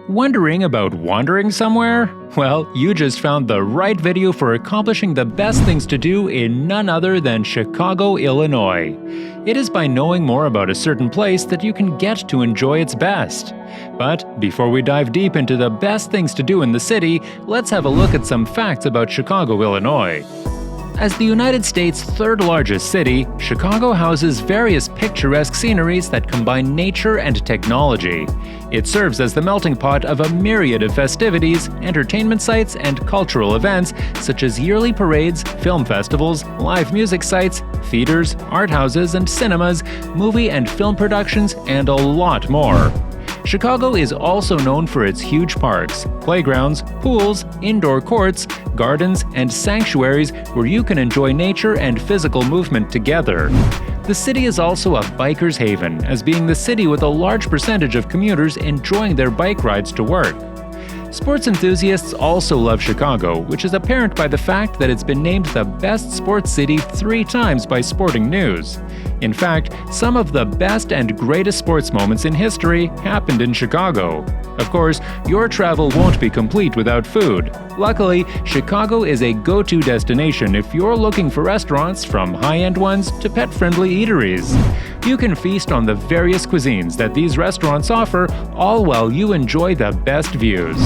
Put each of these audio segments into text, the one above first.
Wondering about wandering somewhere? Well, you just found the right video for accomplishing the best things to do in none other than Chicago, Illinois. It is by knowing more about a certain place that you can get to enjoy its best. But before we dive deep into the best things to do in the city, let's have a look at some facts about Chicago, Illinois. As the United States' third largest city, Chicago houses various picturesque sceneries that combine nature and technology. It serves as the melting pot of a myriad of festivities, entertainment sites, and cultural events such as yearly parades, film festivals, live music sites, theaters, art houses and cinemas, movie and film productions, and a lot more. Chicago is also known for its huge parks, playgrounds, pools, indoor courts, gardens, and sanctuaries where you can enjoy nature and physical movement together. The city is also a biker's haven, as being the city with a large percentage of commuters enjoying their bike rides to work. Sports enthusiasts also love Chicago, which is apparent by the fact that it's been named the best sports city 3 times by Sporting News. In fact, some of the best and greatest sports moments in history happened in Chicago. Of course, your travel won't be complete without food. Luckily, Chicago is a go-to destination if you're looking for restaurants from high-end ones to pet-friendly eateries. You can feast on the various cuisines that these restaurants offer, all while you enjoy the best views.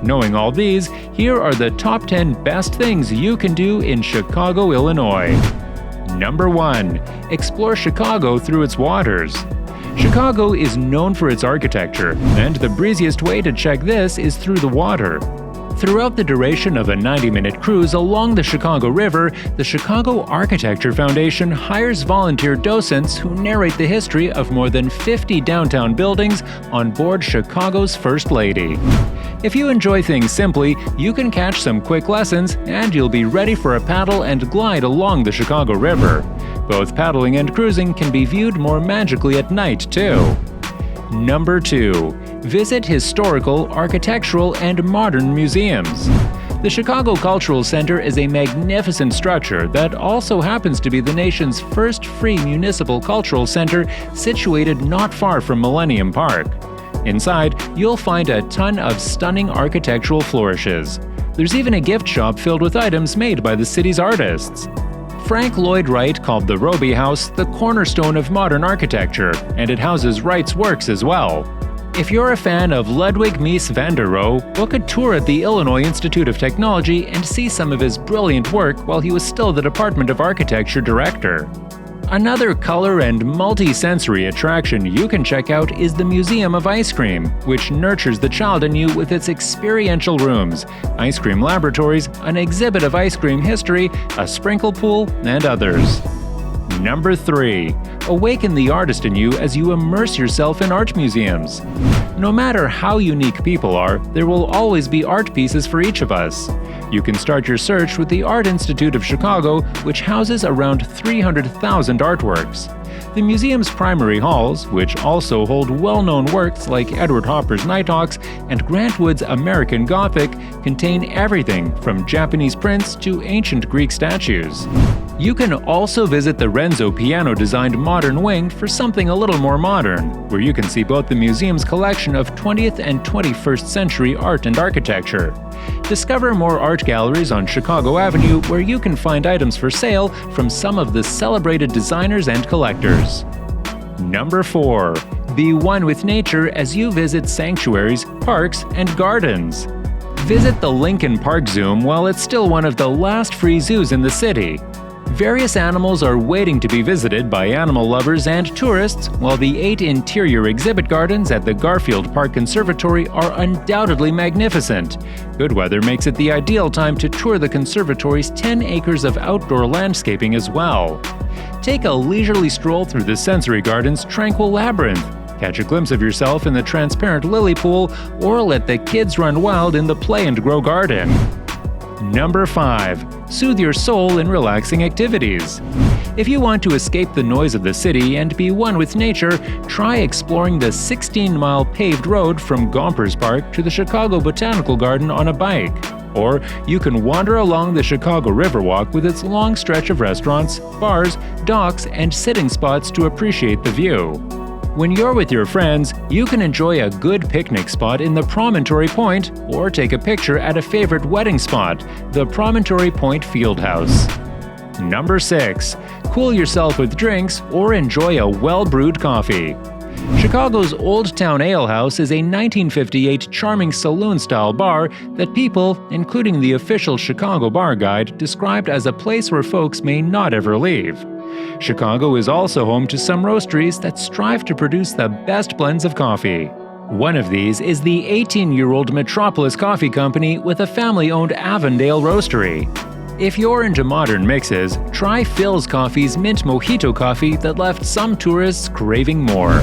Knowing all these, here are the top 10 best things you can do in Chicago, Illinois. Number 1. Explore Chicago through its waters. Chicago is known for its architecture, and the breeziest way to check this is through the water. Throughout the duration of a 90-minute cruise along the Chicago River, the Chicago Architecture Foundation hires volunteer docents who narrate the history of more than 50 downtown buildings on board Chicago's First Lady. If you enjoy things simply, you can catch some quick lessons and you'll be ready for a paddle and glide along the Chicago River. Both paddling and cruising can be viewed more magically at night, too. Number 2. Visit historical, architectural, and modern museums. The Chicago Cultural Center is a magnificent structure that also happens to be the nation's first free municipal cultural center, situated not far from Millennium Park. Inside, you'll find a ton of stunning architectural flourishes. There's even a gift shop filled with items made by the city's artists. Frank Lloyd Wright called the Roby House the cornerstone of modern architecture, and it houses Wright's works as well. If you're a fan of Ludwig Mies van der Rohe, book a tour at the Illinois Institute of Technology and see some of his brilliant work while he was still the Department of Architecture director. Another color and multi-sensory attraction you can check out is the Museum of Ice Cream, which nurtures the child in you with its experiential rooms, ice cream laboratories, an exhibit of ice cream history, a sprinkle pool, and others. Number 3. Awaken the artist in you as you immerse yourself in art museums. No matter how unique people are, there will always be art pieces for each of us. You can start your search with the Art Institute of Chicago, which houses around 300,000 artworks. The museum's primary halls, which also hold well-known works like Edward Hopper's Nighthawks and Grant Wood's American Gothic, contain everything from Japanese prints to ancient Greek statues. You can also visit the Renzo piano-designed modern wing for something a little more modern, where you can see both the museum's collection of 20th and 21st century art and architecture. Discover more art galleries on Chicago Avenue where you can find items for sale from some of the celebrated designers and collectors. Number 4. Be one with nature as you visit sanctuaries, parks, and gardens. Visit the Lincoln Park Zoo while it's still one of the last free zoos in the city. Various animals are waiting to be visited by animal lovers and tourists, while the 8 interior exhibit gardens at the Garfield Park Conservatory are undoubtedly magnificent. Good weather makes it the ideal time to tour the conservatory's 10 acres of outdoor landscaping as well. Take a leisurely stroll through the sensory garden's tranquil labyrinth. Catch a glimpse of yourself in the transparent lily pool, or let the kids run wild in the Play and Grow garden. Number 5. Soothe your soul in relaxing activities. If you want to escape the noise of the city and be one with nature, try exploring the 16-mile paved road from Gompers Park to the Chicago Botanical Garden on a bike. Or you can wander along the Chicago Riverwalk with its long stretch of restaurants, bars, docks, and sitting spots to appreciate the view. When you're with your friends, you can enjoy a good picnic spot in the Promontory Point or take a picture at a favorite wedding spot, the Promontory Point Fieldhouse. Number 6. Cool yourself with drinks or enjoy a well-brewed coffee. Chicago's Old Town Ale House is a 1958 charming saloon-style bar that people, including the official Chicago Bar Guide, described as a place where folks may not ever leave. Chicago is also home to some roasteries that strive to produce the best blends of coffee. One of these is the 18-year-old Metropolis Coffee Company with a family-owned Avondale roastery. If you're into modern mixes, try Phil's Coffee's Mint Mojito coffee that left some tourists craving more.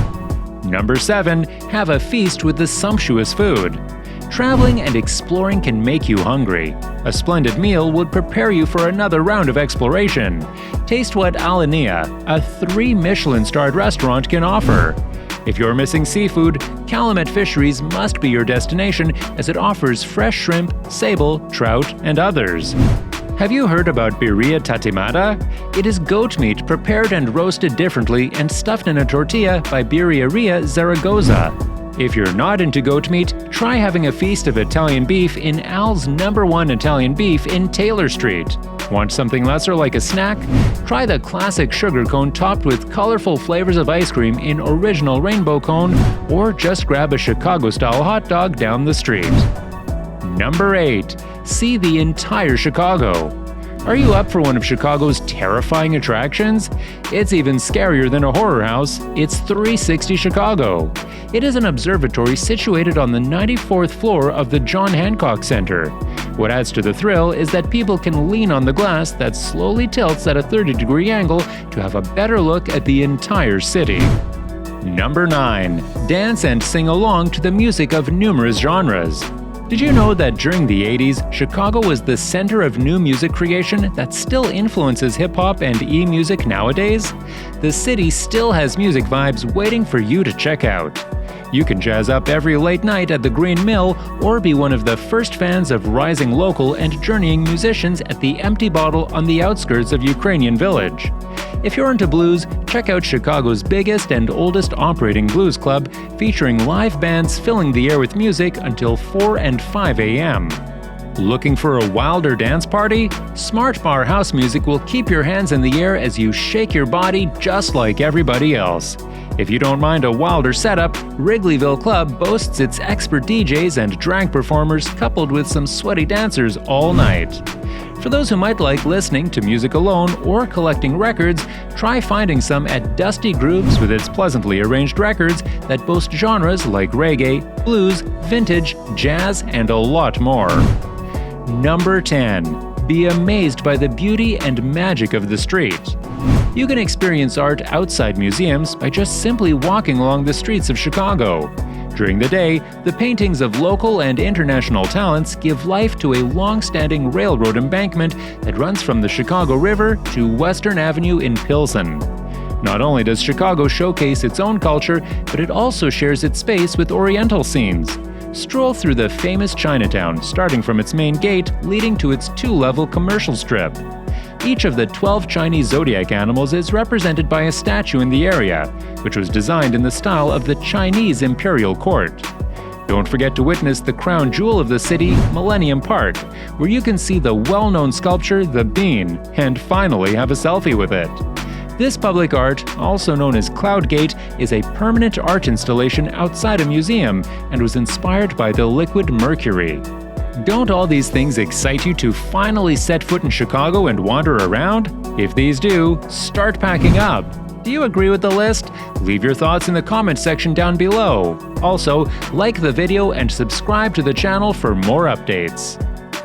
Number 7. Have a feast with the sumptuous food. Traveling and exploring can make you hungry. A splendid meal would prepare you for another round of exploration. Taste what Alinea, a 3 Michelin-starred restaurant, can offer. If you're missing seafood, Calumet Fisheries must be your destination as it offers fresh shrimp, sable, trout, and others. Have you heard about birria tatimada? It is goat meat prepared and roasted differently and stuffed in a tortilla by Birreria Zaragoza. If you're not into goat meat, try having a feast of Italian beef in Al's #1 Italian Beef in Taylor Street. Want something lesser like a snack? Try the classic sugar cone topped with colorful flavors of ice cream in Original Rainbow Cone, or just grab a Chicago-style hot dog down the street. Number 8. See the entire Chicago. Are you up for one of Chicago's terrifying attractions? It's even scarier than a horror house. It's 360 Chicago. It is an observatory situated on the 94th floor of the John Hancock Center. What adds to the thrill is that people can lean on the glass that slowly tilts at a 30-degree angle to have a better look at the entire city. Number 9. Dance and sing along to the music of numerous genres. Did you know that during the 80s, Chicago was the center of new music creation that still influences hip-hop and e-music nowadays? The city still has music vibes waiting for you to check out. You can jazz up every late night at the Green Mill or be one of the first fans of rising local and journeying musicians at the Empty Bottle on the outskirts of Ukrainian Village. If you're into blues, check out Chicago's biggest and oldest operating blues club, featuring live bands filling the air with music until 4 and 5 a.m. Looking for a wilder dance party? Smart Bar House music will keep your hands in the air as you shake your body just like everybody else. If you don't mind a wilder setup, Wrigleyville Club boasts its expert DJs and drag performers coupled with some sweaty dancers all night. For those who might like listening to music alone or collecting records, try finding some at Dusty Grooves with its pleasantly arranged records that boast genres like reggae, blues, vintage, jazz, and a lot more. Number 10. Be amazed by the beauty and magic of the street. You can experience art outside museums by just simply walking along the streets of Chicago. During the day, the paintings of local and international talents give life to a long-standing railroad embankment that runs from the Chicago River to Western Avenue in Pilsen. Not only does Chicago showcase its own culture, but it also shares its space with Oriental scenes. Stroll through the famous Chinatown, starting from its main gate leading to its 2-level commercial strip. Each of the 12 Chinese zodiac animals is represented by a statue in the area, which was designed in the style of the Chinese imperial court. Don't forget to witness the crown jewel of the city, Millennium Park, where you can see the well-known sculpture The Bean, and finally have a selfie with it. This public art, also known as Cloud Gate, is a permanent art installation outside a museum and was inspired by the liquid mercury. Don't all these things excite you to finally set foot in Chicago and wander around? If these do, start packing up. Do you agree with the list? Leave your thoughts in the comment section down below. Also, like the video and subscribe to the channel for more updates.